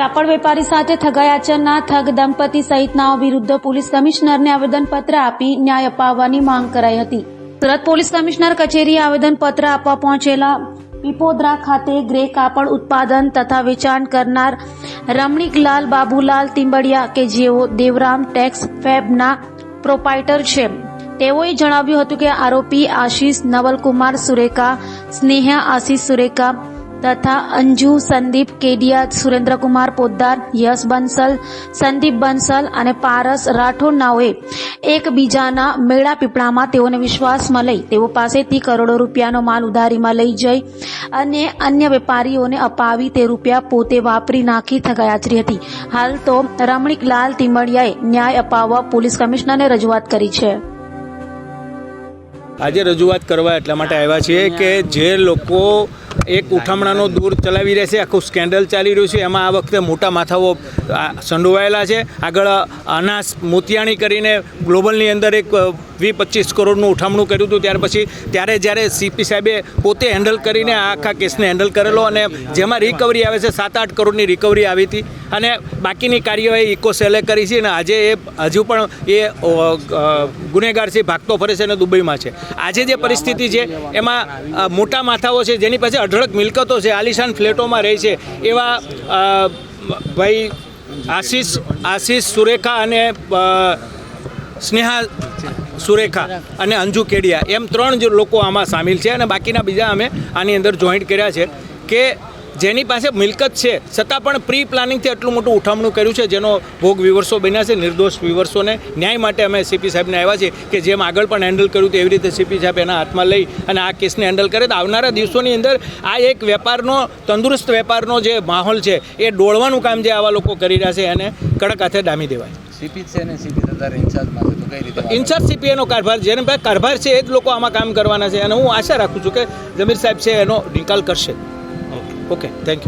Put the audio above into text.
કાપડ વેપારી સાથે ઠગાઈ આચરનાર ઠગ દંપતી સહિતનાઓ વિરુદ્ધ પોલીસ કમિશનરને આવેદનપત્ર આપી ન્યાય અપાવવાની માંગ કરાઈ હતી। સુરત પોલીસ કમિશનર કચેરીએ આવેદનપત્ર આપવા પહોંચેલા પીપોદરા ખાતે ગ્રે કાપડ ઉત્પાદન તથા વેચાણ કરનાર રમણીકલાલ બાબુલાલ તિંબડિયા કે જેઓ દેવરામ ટેક્સ ફેબના પ્રોપાઇટર છે, તેઓએ જણાવ્યું હતું કે આરોપી આશીષ નવલકુમાર સુરેકા, સ્નેહા આશીષ સુરેકા તથા અંજુ સંદીપ કેડિયા, સુરેન્દ્રકુમાર પોદ્દાર, યશ બંસલ, સંદીપ બંસલ અને પારસ રાઠોડ નાઓએ એકબીજાના મેળા પીપળામાં તેઓને વિશ્વાસમાં લઈ તેઓ પાસેથી કરોડો રૂપિયાનો માલ ઉધારીમાં લઈ જઈ અને અન્ય વેપારીઓને અપાવી તે રૂપિયા પોતે વાપરી નાખી ઠગાઈ આચરી હતી। હાલ તો રમણીકલાલ તિંબડિયાએ ન્યાય અપાવવા પોલીસ કમિશનરને રજૂઆત કરી છે। આજે રજૂઆત કરવા એટલા માટે આવ્યા છીએ કે જે લોકો એક ઉઠામણાનો દૂર ચલાવી રહ્યા છે, આખું સ્કેન્ડલ ચાલી રહ્યું છે, એમાં આ વખતે મોટા માથાઓ સંડોવાયેલા છે। આગળ અનાસ મોતિયાણી કરીને ગ્લોબલની અંદર એક 20-25 કરોડનું ઉઠામણું કર્યું હતું, ત્યાર પછી જ્યારે સીપી સાહેબે પોતે હેન્ડલ કરીને આ આખા કેસને હેન્ડલ કરેલો અને જેમાં રિકવરી આવે છે 7-8 કરોડની રિકવરી આવી હતી અને બાકીની કાર્યવાહી ઇકોસેલે કરી છે અને આજે એ હજુ પણ એ ગુનેગાર છે, ભાગતો ફરે છે અને દુબઈમાં છે। આજે જે પરિસ્થિતિ છે એમાં મોટા માથાઓ છે જેની પાસે અઢળક મિલકતો છે, આલિશાન ફ્લેટોમાં રહે છે, એવા ભાઈ આશીષ સુરેખા અને સ્નેહા સુરેખા અને અંજુ કેડિયા એમ 3 જ લોકો આમાં સામેલ છે અને બાકીના બીજા અમે આની અંદર જોઈન્ટ કર્યા છે કે જેની પાસે મિલકત છે છતાં પણ પ્રી પ્લાનિંગથી આટલું મોટું ઉઠામણું કર્યું છે, જેનો ભોગ વિવર્સો બન્યા છે। નિર્દોષ વિવર્સોને ન્યાય માટે અમે સીપી સાહેબને આવ્યા છીએ કે જેમ આગળ પણ હેન્ડલ કર્યું તેવી રીતે સીપી સાહેબ એના હાથમાં લઈ અને આ કેસને હેન્ડલ કરે તો આવનારા દિવસોની અંદર આ એક વેપારનો તંદુરસ્ત વેપારનો જે માહોલ છે એ ડોળવાનું કામ જે આવા લોકો કરી રહ્યા છે એને કડક હાથે ડામી દેવાય। ઇન્ચાર્જ સીપી એનો કારભાર, જેને ભાઈ કારભાર છે એ જ લોકો આમાં કામ કરવાના છે અને હું આશા રાખું છું કે જમીર સાહેબ છે એનો નિકાલ કરશે। Okay, thank you.